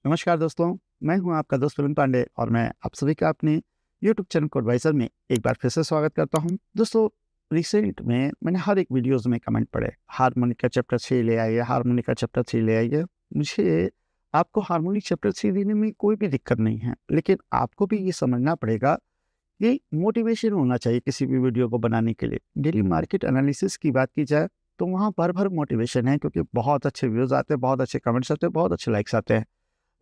नमस्कार दोस्तों, मैं हूं आपका दोस्त प्रवीण पांडे और मैं आप सभी का अपने यूट्यूब चैनल कोडवाइजर में एक बार फिर से स्वागत करता हूं। दोस्तों, रिसेंट में मैंने हर एक वीडियोस में कमेंट पढ़े, हार्मोनिक का चैप्टर 6 ले आइए, हार्मोनिक का चैप्टर 3 ले आइए। मुझे आपको हार्मोनिक चैप्टर 3 देने में कोई भी दिक्कत नहीं है, लेकिन आपको भी ये समझना पड़ेगा कि मोटिवेशन होना चाहिए किसी भी वीडियो को बनाने के लिए। डेली मार्केट एनालिसिस की बात की जाए तो वहाँ भर-भर मोटिवेशन है, क्योंकि बहुत अच्छे व्यूज़ आते हैं, बहुत अच्छे कमेंट्स आते हैं, बहुत अच्छे लाइक्स आते हैं।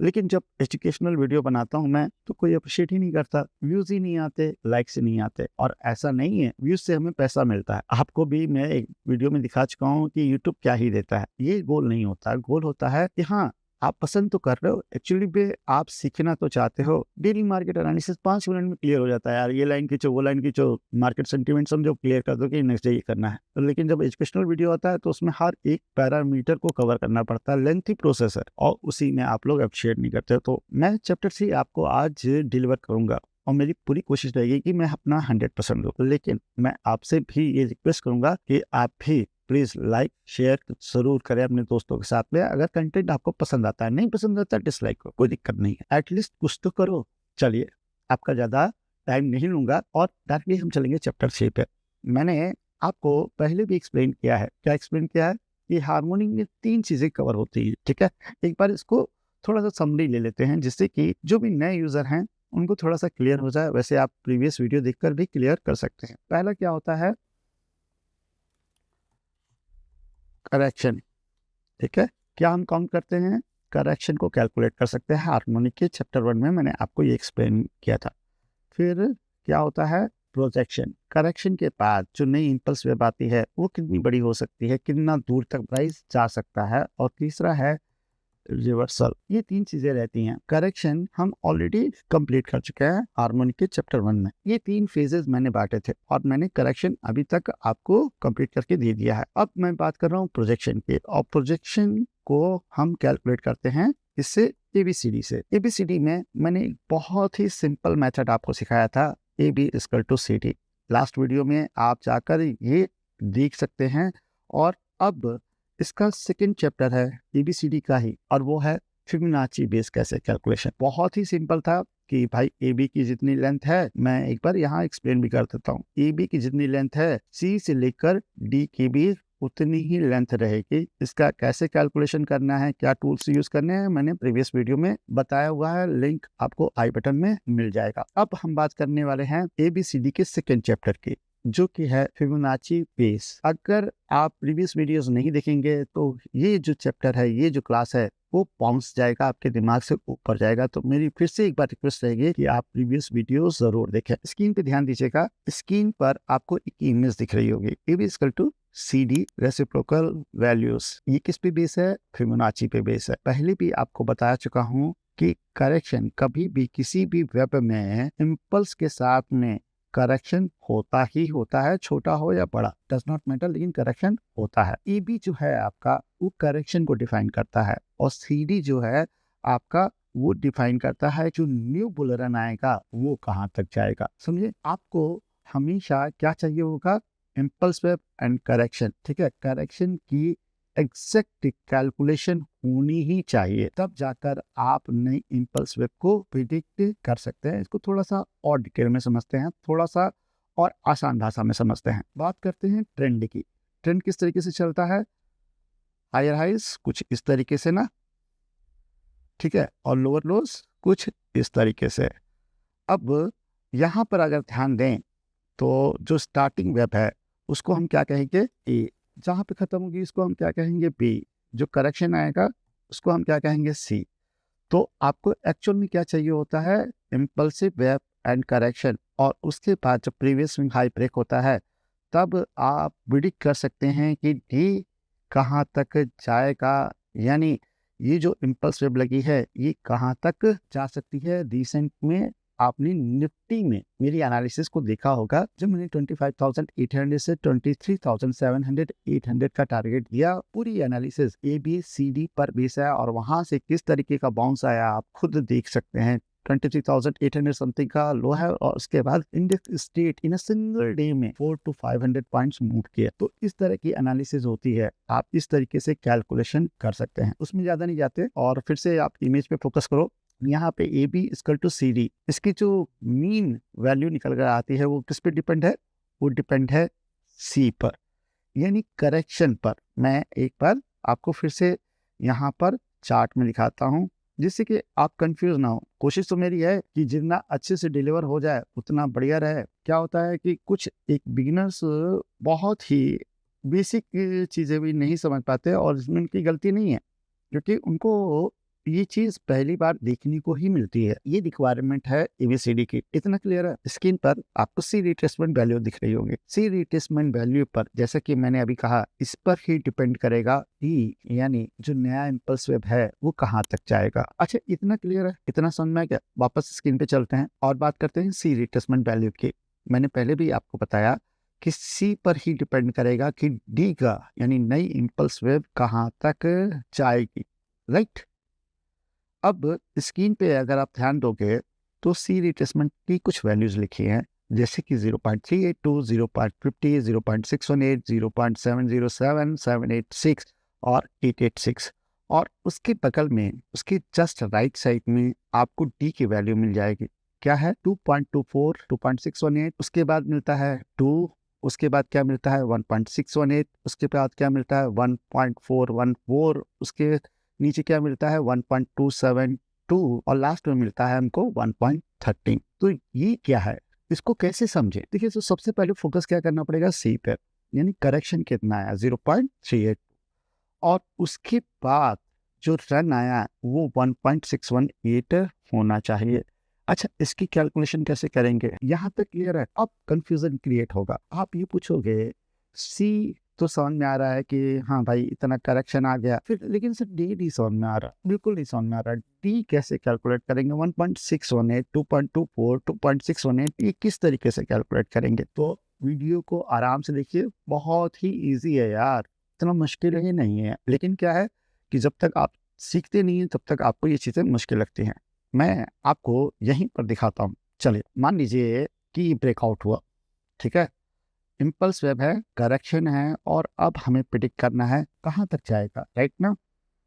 लेकिन जब एजुकेशनल वीडियो बनाता हूँ मैं, तो कोई अप्रिशिएट ही नहीं करता, व्यूज़ ही नहीं आते, लाइक्स ही नहीं आते। और ऐसा नहीं है, व्यूज़ से हमें पैसा मिलता है। आपको भी मैं एक वीडियो में दिखा चुका हूँ कि यूट्यूब क्या ही देता है। ये गोल नहीं होता, गोल होता है कि हाँ, आप पसंद तो कर रहे हो, एक्चुअली में आप सीखना तो चाहते हो। डेली मार्केट एनालिसिस 5 मिनट में क्लियर हो जाता है यार, ये लाइन खींचो, वो लाइन खींचो, मार्केट सेंटीमेंट समझो, क्लियर कर दो कि नेक्स्ट डे ये करना है। लेकिन जब एजुकेशनल वीडियो आता है तो उसमें हर एक पैरामीटर को कवर करना पड़ता है, लेंथी प्रोसेस है और उसी में आप लोग अप्रिशिएट नहीं करते। तो मैं चैप्टर 3 आपको आज डिलीवर करूंगा और मेरी पूरी कोशिश रहेगी कि मैं अपना 100% दूं। लेकिन मैं आपसे भी ये रिक्वेस्ट करूंगा कि आप भी प्लीज लाइक शेयर जरूर करें अपने दोस्तों के साथ में। अगर कंटेंट आपको पसंद आता है, नहीं पसंद आता है डिसलाइक करो, कोई दिक्कत नहीं है, एटलीस्ट कुछ तो करो। चलिए, आपका ज्यादा टाइम नहीं लूंगा और डायरेक्टली हम चलेंगे चैप्टर 6 पे। मैंने आपको पहले भी एक्सप्लेन किया है। क्या एक्सप्लेन किया है? कि हार्मोनी में 3 चीजें कवर होती है, ठीक है। एक बार इसको थोड़ा सा समरी ले लेते हैं, जिससे कि जो भी नए यूजर हैं उनको थोड़ा सा क्लियर हो जाए। वैसे आप प्रीवियस वीडियो देखकर भी क्लियर कर सकते हैं। पहला क्या होता है? करेक्शन, ठीक है। क्या हम काउंट करते हैं? करेक्शन को कैलकुलेट कर सकते हैं। हार्मोनिक के चैप्टर 1 में मैंने आपको ये एक्सप्लेन किया था। फिर क्या होता है? प्रोजेक्शन। करेक्शन के बाद जो नई इंपल्स वेव आती है वो कितनी बड़ी हो सकती है, कितना दूर तक प्राइस जा सकता है। और तीसरा है रिवर्सल। ये 3 चीजें रहती हैं। करेक्शन हम ऑलरेडी कंप्लीट कर चुके हैं हार्मोनिक के चैप्टर 1 में। ये 3 फेजेस मैंने बांटे थे और मैंने करेक्शन अभी तक आपको कंप्लीट करके दे दिया है। अब मैं बात कर रहा हूँ प्रोजेक्शन की, और प्रोजेक्शन को हम कैलकुलेट करते हैं इससे एबीसीडी से। एबीसीडी में मैंने एक बहुत ही सिंपल मेथड आपको सिखाया था, AB equal to CD। Last video में आप जाकर ये देख सकते हैं। और अब इसका सेकंड चैप्टर है एबीसीडी का ही, और वो है फिबोनाची बेस कैसे कैलकुलेशन। बहुत ही सिंपल था कि भाई AB की जितनी लेंथ है, मैं एक बार यहाँ एक्सप्लेन भी कर देता हूँ। AB की जितनी लेंथ है, C से लेकर D की भी उतनी ही लेंथ रहेगी। इसका कैसे कैलकुलेशन करना है, क्या टूल्स यूज करने हैं, मैंने प्रीवियस वीडियो में बताया हुआ है, लिंक आपको आई बटन में मिल जाएगा। अब हम बात करने वाले हैं ABCD के सेकेंड चैप्टर की, जो कि है फिबोनाची बेस। अगर आप प्रीवियस वीडियोस नहीं देखेंगे तो ये जो चैप्टर है, ये जो क्लास है, वो बाउंस जाएगा, आपके दिमाग से ऊपर जाएगा। तो मेरी फिर से एक बार रिक्वेस्ट रहेगी कि आप प्रीवियस वीडियोस जरूर देखें। स्क्रीन पे ध्यान दीजिएगा, स्क्रीन पर आपको एक इमेज दिख रही होगी, AB equal to CD reciprocal values. ये किस पे बेस है? फिबोनाची पे बेस है। पहले भी आपको बता चुका हूँ कि करेक्शन कभी भी किसी भी वेब में इम्पल्स के साथ में करेक्शन होता ही होता है, छोटा हो या बड़ा, डज नॉट मैटर, लेकिन करेक्शन होता है। AB जो है आपका, वो करेक्शन को डिफाइन करता है, और CD जो है आपका, वो डिफाइन करता है जो न्यू बुल रन आएगा वो कहाँ तक जाएगा। समझे? आपको हमेशा क्या चाहिए होगा? इम्पल्स वेव एंड करेक्शन, ठीक है। करेक्शन की एग्जैक्ट कैलकुलेशन होनी ही चाहिए, तब जाकर आप नई इम्पल्स वेव को प्रिडिक्ट कर सकते हैं। इसको थोड़ा सा और डिटेल में समझते हैं, थोड़ा सा और आसान भाषा में समझते हैं। बात करते हैं ट्रेंड की। ट्रेंड किस तरीके से चलता है? हायर हाइज कुछ इस तरीके से ना, ठीक है, और लोअर लोज कुछ इस तरीके से। अब यहाँ पर अगर ध्यान दें तो जो स्टार्टिंग वेब है उसको हम क्या कहेंगे? ए। जहाँ पे खत्म होगी इसको हम क्या कहेंगे? बी। जो करेक्शन आएगा उसको हम क्या कहेंगे? सी। तो आपको एक्चुअल में क्या चाहिए होता है? Impulsive web and correction. और उसके बाद जब प्रीवियस स्विंग हाई ब्रेक होता है, तब आप प्रिडिक्ट कर सकते हैं कि डी कहाँ तक जाएगा, यानी ये जो इम्पल्स वेब लगी है ये कहाँ तक जा सकती है। रिसेंट में आपने निफ्टी में मेरी एनालिसिस को देखा होगा, जब मैंने 25,800 से 23,700 800 का टारगेट दिया। पूरी एनालिसिस ABCD पर बेस है और वहां से किस तरीके का बाउंस आया आप खुद देख सकते हैं। 23,800 समथिंग का लो है और उसके बाद index state in a single day में 400 to 500 पॉइंट्स मूव किए। तो इस तरह की एनालिसिस होती है, आप इस तरीके से कैलकुलेशन कर सकते हैं। उसमें ज्यादा नहीं जाते और फिर से आप इमेज पे फोकस करो। यहाँ पे A B equal to C D, इसकी जो मीन वैल्यू निकल कर आती है वो किस पे डिपेंड है? वो डिपेंड है सी पर, यानी करेक्शन पर। मैं एक बार आपको फिर से यहाँ पर चार्ट में दिखाता हूँ जिससे कि आप कंफ्यूज ना हो। कोशिश तो मेरी है कि जितना अच्छे से डिलीवर हो जाए उतना बढ़िया रहे। क्या होता है कि कुछ एक बिगिनर्स बहुत ही बेसिक चीज़ें भी नहीं समझ पाते और इसमें उनकी गलती नहीं है, क्योंकि उनको ये चीज पहली बार देखने को ही मिलती है। ये रिक्वायरमेंट है एबीसीडी की। इतना क्लियर है? स्क्रीन पर आपको सी रिट्रेसमेंट वैल्यू दिख रही होगी। सी रिट्रेसमेंट वैल्यू पर, जैसा कि मैंने अभी कहा, इस पर ही डिपेंड करेगा कि यानी जो नया इम्पल्स वेब है वो कहाँ तक जाएगा। अच्छा, इतना क्लियर है? इतना समझ में आ गया? वापस स्क्रीन पे चलते हैं और बात करते हैं सी रिट्रेसमेंट वैल्यू की। मैंने पहले भी आपको बताया कि सी पर ही डिपेंड करेगा कि डी का यानी नई इम्पल्स वेब कहाँ तक जाएगी। राइट? अब स्क्रीन पे अगर आप ध्यान दोगे तो सी रिट्रेसमेंट की कुछ वैल्यूज लिखी हैं, जैसे कि 0.382, 0.50, 0.618, 0.707, 786 और 886। और उसके बगल में, उसके जस्ट राइट साइड में आपको डी की वैल्यू मिल जाएगी। क्या है? 2.24, 2.618, उसके बाद मिलता है 2, उसके बाद क्या मिलता है 1.618, उसके बाद क्या मिलता है 1.414, उसके नीचे क्या मिलता है 1.272 और लास्ट में मिलता है हमको 1.13। तो ये क्या है, इसको कैसे समझे? देखिए, तो सबसे पहले फोकस क्या करना पड़ेगा? सी पर, यानी करेक्शन कितना आया 0.38, और उसके बाद जो रन आया वो 1.618 होना चाहिए। अच्छा, इसकी कैलकुलेशन कैसे करेंगे? यहाँ तक क्लियर है? अब कंफ्यूजन क्रिएट होगा। आप ये पूछोगे सी तो समझ में आ रहा है कि हाँ भाई इतना करेक्शन आ गया, फिर लेकिन सर डी नहीं समझ में आ रहा, बिल्कुल नहीं समझ में आ रहा। डी कैसे कैलकुलेट करेंगे? 1.618, 2.24, 2.618, ये किस तरीके से कैलकुलेट करेंगे? तो वीडियो को आराम से देखिए, बहुत ही ईजी है यार, इतना मुश्किल ही नहीं है। लेकिन क्या है कि जब तक आप सीखते नहीं हैं तब तक आपको ये चीज़ें मुश्किल लगती हैं। मैं आपको यहीं पर दिखाता हूँ। चलिए, मान लीजिए कि ब्रेकआउट हुआ, ठीक है, इम्पल्स वेब है, करेक्शन है, और अब हमें प्रिडिक्ट करना है कहाँ तक जाएगा। राइट ना?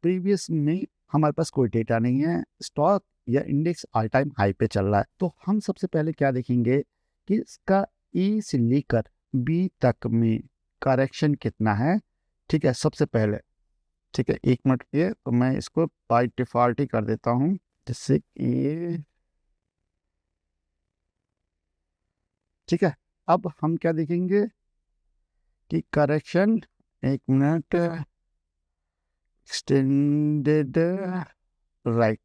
प्रीवियस में हमारे पास कोई डेटा नहीं है, स्टॉक या इंडेक्स ऑल टाइम हाई पे चल रहा है। तो हम सबसे पहले क्या देखेंगे कि इसका ई से लेकर बी तक में करेक्शन कितना है। ठीक है, सबसे पहले, ठीक है, एक मिनट के, तो मैं इसको बाय डिफॉल्ट ही कर देता हूँ, जिससे कि ठीक है। अब हम क्या देखेंगे कि करेक्शन, एक मिनट, एक्सटेंडेड राइट।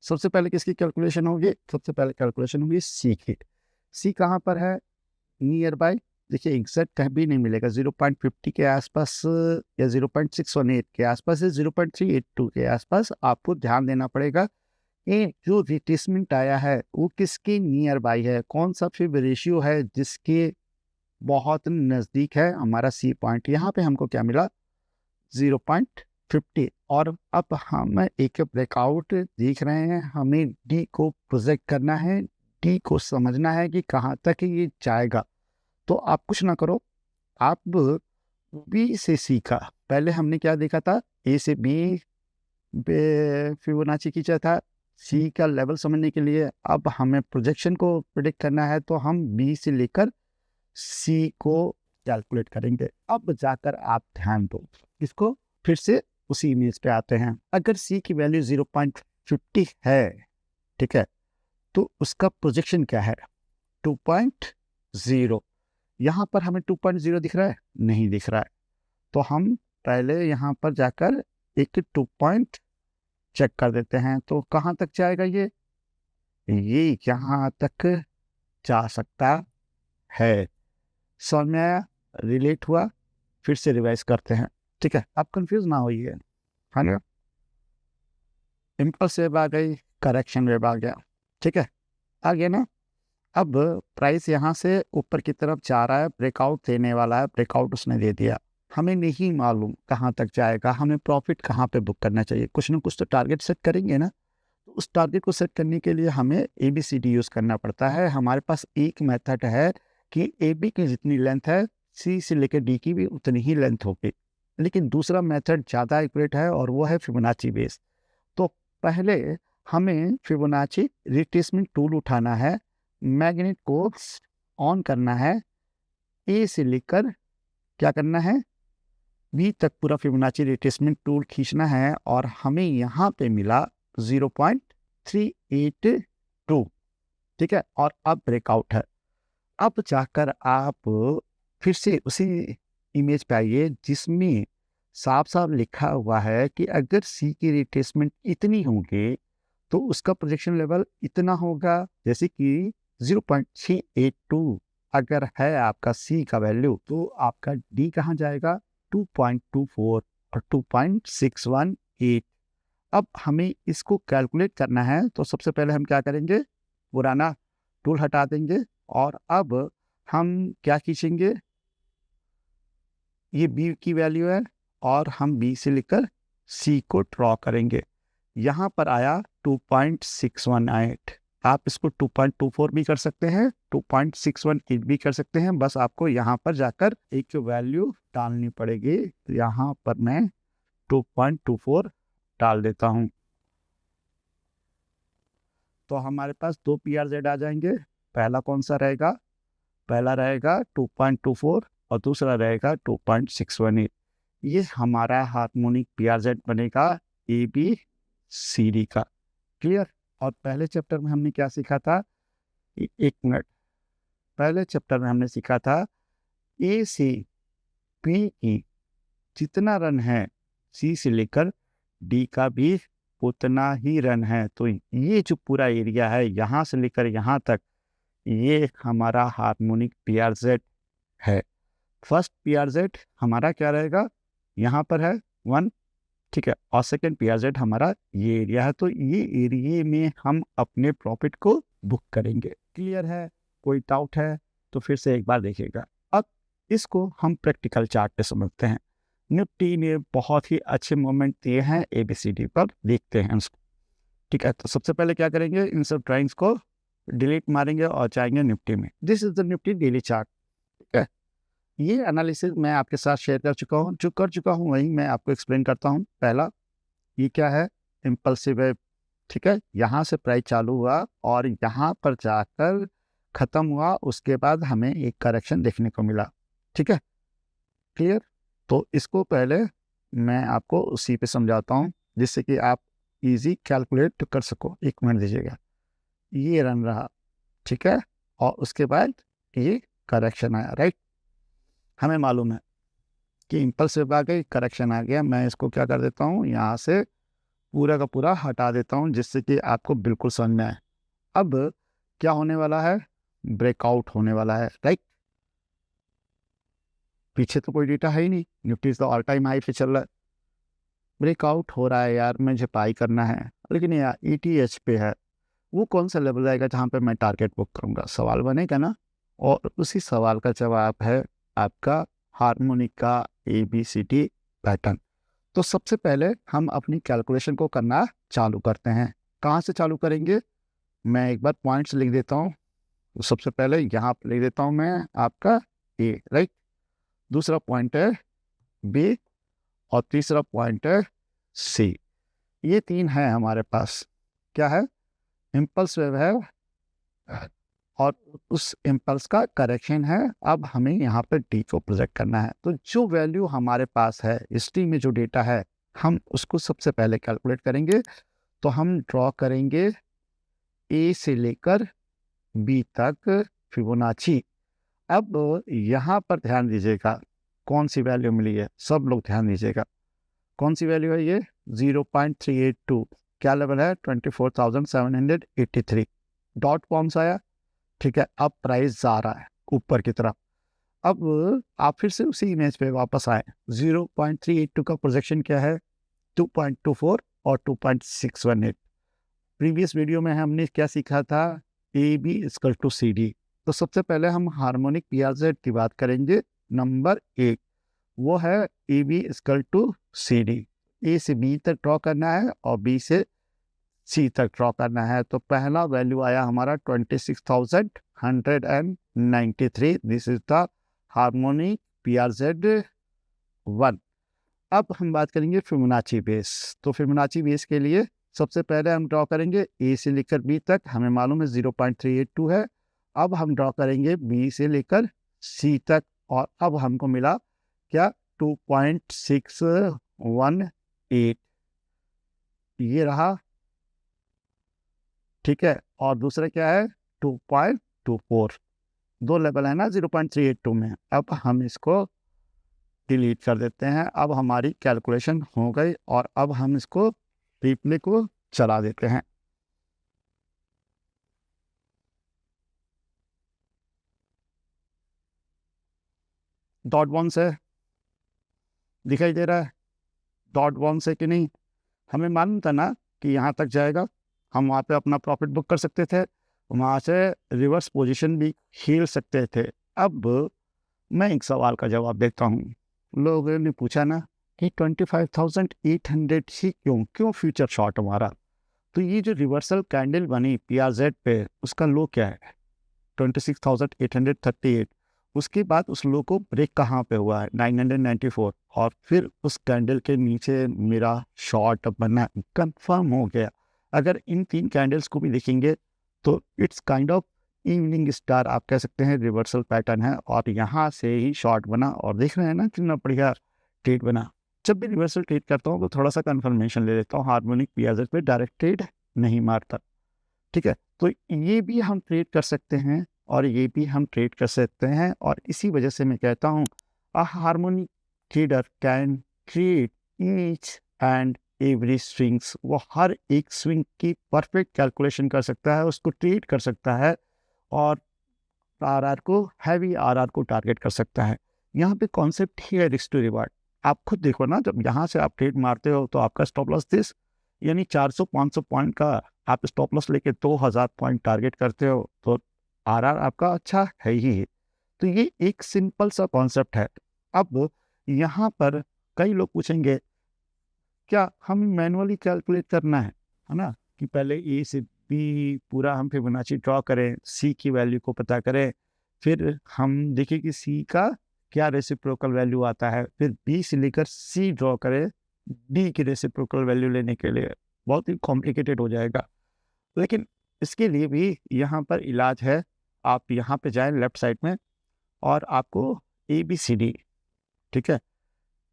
सबसे पहले किसकी कैलकुलेशन होगी? सबसे पहले कैलकुलेशन होगी सी की। सी कहाँ पर है? Near by. देखिए, एग्जैक्ट कहीं भी नहीं मिलेगा, 0.50 के आसपास या 0.618 के आसपास या 0.382 के आसपास आपको ध्यान देना पड़ेगा। ये जो रिट्रेसमेंट आया है वो किसके नियर बाय है, कौन सा फिर रेशियो है जिसके बहुत नज़दीक है हमारा सी पॉइंट। यहाँ पे हमको क्या मिला? 0.50। और अब हम एक ब्रेकआउट देख रहे हैं, हमें डी को प्रोजेक्ट करना है, डी को समझना है कि कहाँ तक ये जाएगा। तो आप कुछ ना करो, आप बी से सी का, पहले हमने क्या देखा था? ए से बी फिबोनाची खींचा था। सी का लेवल समझने के लिए अब हमें प्रोजेक्शन को प्रिडिक्ट करना है, तो हम बी से लेकर सी को कैलकुलेट करेंगे। अब जाकर आप ध्यान दो, इसको फिर से उसी इमेज पे आते हैं। अगर सी की वैल्यू 0.50 है, ठीक है, तो उसका प्रोजेक्शन क्या है? 2.0। यहाँ पर हमें 2.0 दिख रहा है? नहीं दिख रहा है। तो हम पहले यहाँ पर जाकर एक 2 पॉइंट चेक कर देते हैं। तो कहाँ तक जाएगा ये यहाँ तक जा सकता है। समझ में आया? रिलेट हुआ? फिर से रिवाइज करते हैं, ठीक है, आप कंफ्यूज ना होइए, है ना? इम्पल्स वेब आ गई, करेक्शन वेब आ गया, ठीक है, आ गया ना? अब प्राइस यहाँ से ऊपर की तरफ जा रहा है, ब्रेकआउट देने वाला है, ब्रेकआउट उसने दे दिया। हमें नहीं मालूम कहाँ तक जाएगा, हमें प्रॉफिट कहाँ पे बुक करना चाहिए। कुछ ना कुछ तो टारगेट सेट करेंगे ना। उस टारगेट को सेट करने के लिए हमें ABCD यूज़ करना पड़ता है। हमारे पास एक मेथड है कि AB की जितनी लेंथ है C से लेकर D की भी उतनी ही लेंथ होगी, लेकिन दूसरा मेथड ज़्यादा एक्यूरेट है और वो है फिबोनाची बेस। तो पहले हमें फिबोनाची रिट्रेसमेंट टूल उठाना है, मैग्नेट को ऑन करना है, A से लेकर क्या करना है B तक पूरा फिबोनाची रिट्रेसमेंट टूल खींचना है और हमें यहाँ पे मिला 0.382, ठीक है। और अब ब्रेकआउट है। अब जाकर आप फिर से उसी इमेज पे आइए जिसमें साफ साफ लिखा हुआ है कि अगर C की रिट्रेसमेंट इतनी होगी तो उसका प्रोजेक्शन लेवल इतना होगा, जैसे कि 0.382 अगर है आपका C का वैल्यू तो आपका D कहाँ जाएगा 2.24 और 2.618। अब हमें इसको कैलकुलेट करना है तो सबसे पहले हम क्या करेंगे, पुराना टूल हटा देंगे और अब हम क्या खींचेंगे, ये B की वैल्यू है और हम B से लेकर C को ड्रॉ करेंगे। यहाँ पर आया 2.618। आप इसको 2.24 भी कर सकते हैं, 2.618 भी कर सकते हैं, बस आपको यहाँ पर जाकर एक वैल्यू डालनी पड़ेगी। यहाँ पर मैं 2.24 डाल देता हूँ तो हमारे पास दो PRZ आ जाएंगे। पहला कौन सा रहेगा, पहला रहेगा 2.24 और दूसरा रहेगा 2.618। ये हमारा हार्मोनिक PRZ बनेगा ABCD का। क्लियर। और पहले चैप्टर में हमने क्या सीखा था, एक मिनट, पहले चैप्टर में हमने सीखा था A से B की जितना रन है C से लेकर D का भी उतना ही रन है। तो ये जो पूरा एरिया है यहाँ से लेकर यहाँ तक, ये हमारा हार्मोनिक PRZ है। फर्स्ट PRZ हमारा क्या रहेगा, यहाँ पर है 1, ठीक है, और सेकेंड PRZ हमारा ये एरिया है। तो ये एरिया में हम अपने प्रॉफिट को बुक करेंगे। क्लियर है, कोई डाउट है तो फिर से एक बार देखिएगा। अब इसको हम प्रैक्टिकल चार्ट पे समझते हैं। निफ्टी ने बहुत ही अच्छे मोमेंट दिए हैं ABCD पर, देखते हैं उसको। ठीक है, तो सबसे पहले क्या करेंगे, इन सब ड्राइंग्स को डिलीट मारेंगे और जाएंगे निफ्टी में। This is the Nifty daily chart. ठीक है, ये एनालिसिस मैं आपके साथ शेयर कर चुका हूँ, जो कर चुका हूँ वही मैं आपको एक्सप्लेन करता हूँ। पहला, ये क्या है, इम्पल्सिव वेव। ठीक है, यहाँ से प्राइस चालू हुआ और यहाँ पर जाकर खत्म हुआ, उसके बाद हमें एक करेक्शन देखने को मिला। ठीक है, क्लियर। तो इसको पहले मैं आपको उसी पे समझाता हूँ जिससे कि आप इजी कैलकुलेट कर सको। एक मिनट दीजिएगा, ये रन रहा, ठीक है, और उसके बाद ये करेक्शन आया, राइट। हमें मालूम है कि इम्पल्सिव आ गई, करेक्शन आ गया। मैं इसको क्या कर देता हूँ, यहाँ से पूरा का पूरा हटा देता हूँ जिससे कि आपको बिल्कुल समझ में आए। अब क्या होने वाला है, ब्रेकआउट होने वाला है, राइट। पीछे तो कोई डेटा है ही नहीं, निफ्टी तो ऑल टाइम हाई पे चल रहा है, ब्रेकआउट हो रहा है यार, मुझे बाई करना है, लेकिन यार ETH पे है, वो कौन सा लेवल आएगा जहाँ पे मैं टारगेट बुक करूँगा, सवाल बनेगा ना। और उसी सवाल का जवाब है आपका हार्मोनिक का ABCD पैटर्न। तो सबसे पहले हम अपनी कैलकुलेशन को करना चालू करते हैं। कहाँ से चालू करेंगे, मैं एक बार पॉइंट्स लिख देता हूँ। तो सबसे पहले यहाँ पर लिख देता हूँ मैं आपका A, राइट, दूसरा पॉइंट है B और तीसरा पॉइंट है C। ये तीन है हमारे पास। क्या है, इम्पल्स वेव है और उस इम्पल्स का करेक्शन है। अब हमें यहाँ पर D को प्रोजेक्ट करना है। तो जो वैल्यू हमारे पास है, हिस्ट्री में जो डेटा है, हम उसको सबसे पहले कैलकुलेट करेंगे। तो हम ड्रॉ करेंगे A से लेकर B तक फिबोनाची। अब यहाँ पर ध्यान दीजिएगा कौन सी वैल्यू मिली है, सब लोग ध्यान दीजिएगा कौन सी वैल्यू है, ये 0.382। क्या लेवल है, 24,783। डॉट कौन सा आया, ठीक है। अब प्राइस जा रहा है ऊपर की तरफ। अब आप फिर से उसी इमेज पे वापस आए, 0.382 का प्रोजेक्शन क्या है, 2.24 और 2.618। प्रीवियस वीडियो में हमने क्या सीखा था, AB=CD। तो सबसे पहले हम हार्मोनिक PRZ की बात करेंगे। नंबर 1 वो है AB=CD। A से B तक ड्रॉ करना है और B से सी तक ड्रॉ करना है। तो पहला वैल्यू आया हमारा 26,193। This is the harmonic PRZ1। अब हम बात करेंगे फिबोनाची बेस। तो फिबोनाची बेस के लिए सबसे पहले हम ड्रॉ करेंगे ए से लेकर बी तक, हमें मालूम है 0.382 है। अब हम ड्रॉ करेंगे बी से लेकर सी तक, और अब हमको मिला क्या, 2.618, ये रहा, ठीक है। और दूसरा क्या है, 2.24, दो लेवल है ना 0.382 में। अब हम इसको डिलीट कर देते हैं। अब हमारी कैलकुलेशन हो गई, और अब हम इसको रिप्ले को चला देते हैं। डॉट वन से दिखाई दे रहा है, डॉट वन से कि नहीं, हमें मालूम था ना कि यहाँ तक जाएगा, हम वहाँ पे अपना प्रॉफिट बुक कर सकते थे, वहाँ से रिवर्स पोजीशन भी खेल सकते थे। अब मैं एक सवाल का जवाब देता हूँ। लोगों ने पूछा ना कि 25,800 ही क्यों फ्यूचर शॉर्ट हमारा। तो ये जो रिवर्सल कैंडल बनी PRZ पे, उसका लो क्या है, 26,838। उसके बाद उस लो को ब्रेक कहाँ पे हुआ है, 994, और फिर उस कैंडल के नीचे मेरा शॉर्ट बना, कंफर्म हो गया। अगर इन तीन कैंडल्स को भी देखेंगे तो it's kind of evening star आप कह सकते हैं, रिवर्सल पैटर्न है, और यहाँ से ही शॉर्ट बना। और देख रहे हैं ना कितना बढ़िया ट्रेड बना। जब भी रिवर्सल ट्रेड करता हूँ तो थोड़ा सा कंफर्मेशन ले लेता हूँ, हार्मोनिक PRZ पे डायरेक्ट ट्रेड नहीं मारता, ठीक है। तो ये भी हम ट्रेड कर सकते हैं, और ये भी हम ट्रेड कर सकते हैं, और इसी वजह से मैं कहता हूँ a harmonic trader can trade each and every swings. वो हर एक स्विंग की परफेक्ट कैलकुलेशन कर सकता है, उसको ट्रेड कर सकता है, और आरआर को, हैवी आरआर को टारगेट कर सकता है। यहाँ पे कॉन्सेप्ट ही है रिस्क टू रिवार्ड। आप खुद देखो ना, जब यहाँ से आप ट्रेड मारते हो तो आपका स्टॉप लॉस दिस, यानी 400-500 पॉइंट का आप स्टॉप लॉस लेके 2000 पॉइंट टारगेट करते हो, तो आरआर आपका अच्छा है ही है। तो ये एक सिंपल सा कॉन्सेप्ट है। अब यहाँ पर कई लोग पूछेंगे क्या हम मैनुअली कैलकुलेट करना है ना, कि पहले ए से बी पूरा हम फिबोनाची ड्रॉ करें, सी की वैल्यू को पता करें, फिर हम देखें कि सी का क्या रेसिप्रोकल वैल्यू आता है, फिर बी से लेकर सी ड्रॉ करें डी की रेसिप्रोकल वैल्यू लेने के लिए, बहुत ही कॉम्प्लिकेटेड हो जाएगा। लेकिन इसके लिए भी यहाँ पर इलाज है। आप यहाँ पे जाएं लेफ्ट साइड में, और आपको ABCD, ठीक है,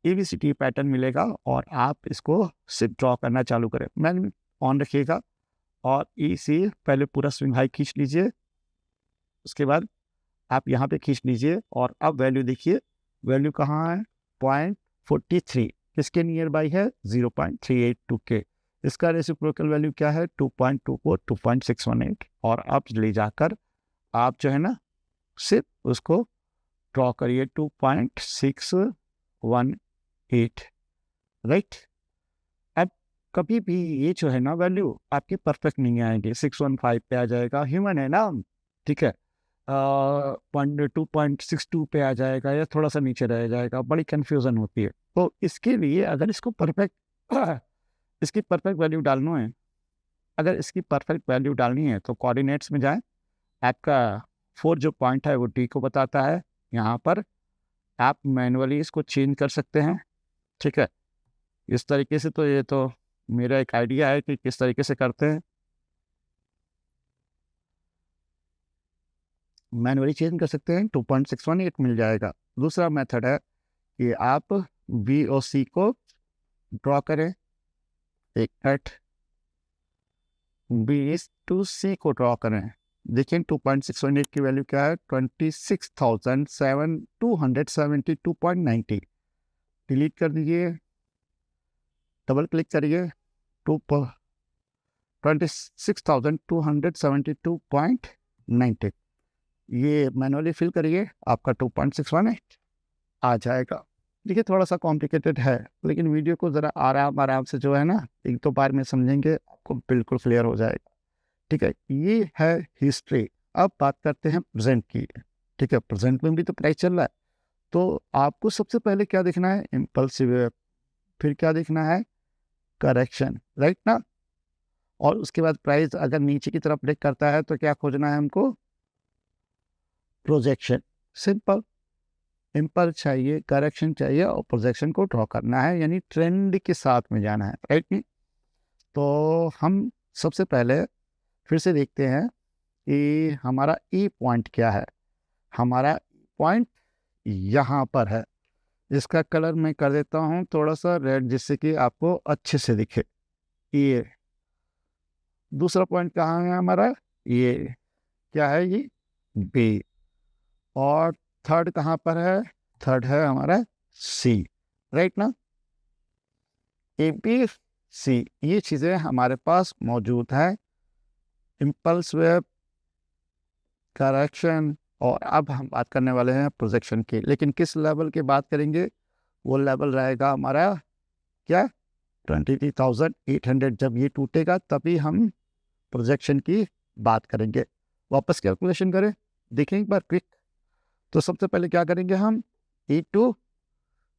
ABCD पैटर्न मिलेगा, और आप इसको सिर्फ ड्रॉ करना चालू करें। मैन ऑन रखिएगा, और E से पहले पूरा स्विंग हाई खींच लीजिए, उसके बाद आप यहाँ पे खींच लीजिए, और अब वैल्यू देखिए, वैल्यू कहाँ है, 0.43, किसके नियर बाई है, 0.382 के। इसका रेसिप्रोकल वैल्यू क्या है, 2.24, 2.618, और अब ले जाकर आप जो है ना सिर्फ उसको ड्रॉ करिए 2.618, राइट। अब कभी भी ये जो है ना वैल्यू आपकी परफेक्ट नहीं आएंगे, 615 पे आ जाएगा, ह्यूमन है ना, ठीक है, 2.62 पे आ जाएगा, या थोड़ा सा नीचे रह जाएगा, बड़ी कंफ्यूजन होती है। तो इसके लिए अगर इसको परफेक्ट इसकी परफेक्ट वैल्यू डालना है, अगर इसकी परफेक्ट वैल्यू डालनी है तो कोऑर्डिनेट्स में जाएं, आपका 4 जो पॉइंट है वो डी को बताता है। यहाँ पर आप मैनुअली इसको चेंज कर सकते हैं, ठीक है, इस तरीके से। तो ये तो मेरा एक आइडिया है कि किस तरीके से करते हैं, मैनुअली चेंज कर सकते हैं, 2.618 मिल जाएगा। दूसरा मेथड है कि आप VOC को ड्रॉ करें, एक मिनट, B2C को ड्रॉ करें। देखिए 2.618 की वैल्यू क्या है, 26,272.90। डिलीट कर दीजिए, डबल क्लिक करिए, 26,272.90, ये मैनुअली फिल करिए, आपका 2.618 आ जाएगा। देखिए थोड़ा सा कॉम्प्लिकेटेड है, लेकिन वीडियो को ज़रा आराम से जो है ना एक दो बार में समझेंगे, आपको बिल्कुल क्लियर हो जाएगा, ठीक है। ये है हिस्ट्री। अब बात करते हैं प्रेजेंट की, ठीक है। प्रेजेंट में भी तो प्राइस चल रहा है, तो आपको सबसे पहले क्या देखना है, इम्पल्सिव, फिर क्या देखना है, करेक्शन, राइट ना। और उसके बाद प्राइस अगर नीचे की तरफ ब्रेक करता है तो क्या खोजना है हमको, प्रोजेक्शन। सिंपल, इम्पल्स चाहिए, करेक्शन चाहिए और प्रोजेक्शन को ड्रॉ करना है, यानी ट्रेंड के साथ में जाना है, राइट। तो हम सबसे पहले फिर से देखते हैं कि हमारा ई पॉइंट क्या है। हमारा पॉइंट यहाँ पर है, इसका कलर मैं कर देता हूँ थोड़ा सा रेड, जिससे कि आपको अच्छे से दिखे। ये दूसरा पॉइंट कहाँ है हमारा, ये क्या है, ये बी। और थर्ड कहाँ पर है, थर्ड है हमारा सी, राइट ना। ए बी सी, ये चीज़ें हमारे पास मौजूद है, इम्पल्स वेव, करेक्शन, और अब हम बात करने वाले हैं प्रोजेक्शन की। लेकिन किस लेवल की बात करेंगे, वो लेवल रहेगा हमारा क्या, 23,800। जब ये टूटेगा तभी हम प्रोजेक्शन की बात करेंगे। वापस कैलकुलेशन करें, देखें एक बार क्विक। तो सबसे पहले क्या करेंगे, हम ए टू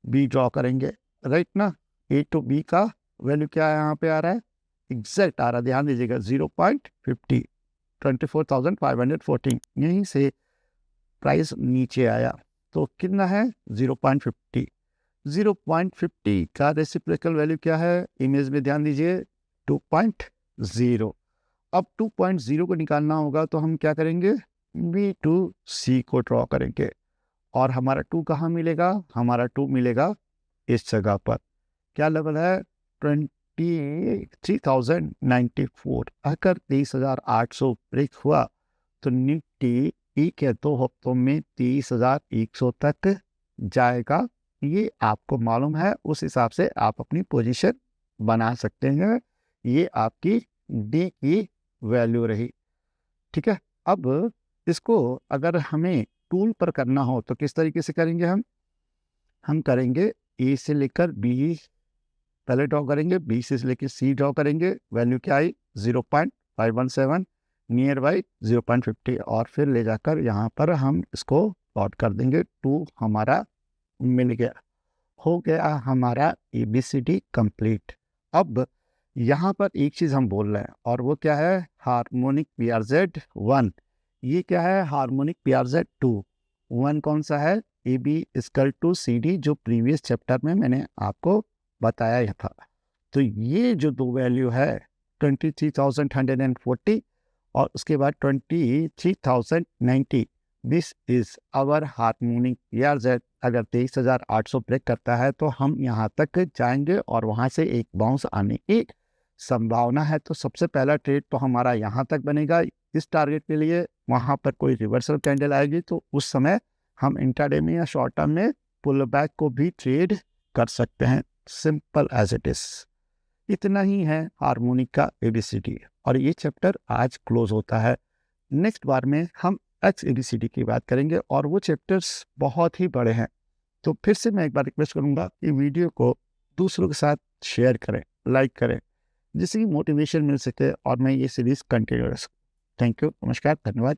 बी ड्रॉ करेंगे, राइट ना। ए टू बी का वैल्यू क्या है, यहाँ पे आ रहा है, एग्जैक्ट आ रहा है, ध्यान दीजिएगा 0.50, 24,514। यहीं से प्राइस नीचे आया तो कितना है, 0.50। 0.50 का रेसिप्रोकल वैल्यू क्या है, इमेज में ध्यान दीजिए, 2.0। अब 2.0 को निकालना होगा तो हम क्या करेंगे, B2C को ड्रॉ करेंगे। और हमारा 2 कहाँ मिलेगा, हमारा 2 मिलेगा इस जगह पर। क्या लेवल है, 23,094। अगर 23,800 ब्रेक हुआ तो निफ्टी के 2 हफ्तों में 23,100 तक जाएगा। ये आपको मालूम है, उस हिसाब से आप अपनी पोजीशन बना सकते हैं। ये आपकी डी की वैल्यू रही, ठीक है। अब इसको अगर हमें टूल पर करना हो तो किस तरीके से करेंगे, हम करेंगे ए से लेकर बी पहले ड्रॉ करेंगे, बी से लेकर सी ड्रॉ करेंगे। वैल्यू क्या आई, 0.517, नियर बाई 0.50, और फिर ले जाकर यहाँ पर हम इसको प्लॉट कर देंगे। 2 हमारा मिल गया, हो गया हमारा ABCD कंप्लीट। अब यहाँ पर एक चीज़ हम बोल रहे हैं, और वो क्या है, हार्मोनिक PRZ 1। ये क्या है, हार्मोनिक PRZ 2। 1 कौन सा है, AB = CD, जो प्रीवियस चैप्टर में मैंने आपको बताया था। तो ये जो दो वैल्यू है, 23,140 और उसके बाद 23,090, this is our harmonic PRZ। अगर 23,800 ब्रेक करता है तो हम यहाँ तक जाएंगे और वहाँ से एक बाउंस आने की संभावना है। तो सबसे पहला ट्रेड तो हमारा यहाँ तक बनेगा इस टारगेट के लिए। वहाँ पर कोई रिवर्सल कैंडल आएगी तो उस समय हम इंट्राडे में या शॉर्ट टर्म में पुल बैक को भी ट्रेड कर सकते हैं, सिंपल एज इट इज। इतना ही है हार्मोनिक का ABCD, और ये चैप्टर आज क्लोज होता है। नेक्स्ट बार में हम XABCD की बात करेंगे, और वो चैप्टर्स बहुत ही बड़े हैं। तो फिर से मैं एक बार रिक्वेस्ट करूंगा कि वीडियो को दूसरों के साथ शेयर करें, लाइक करें, जिससे कि मोटिवेशन मिल सके और मैं ये सीरीज कंटिन्यू कर सकूं। थैंक यू, नमस्कार, धन्यवाद।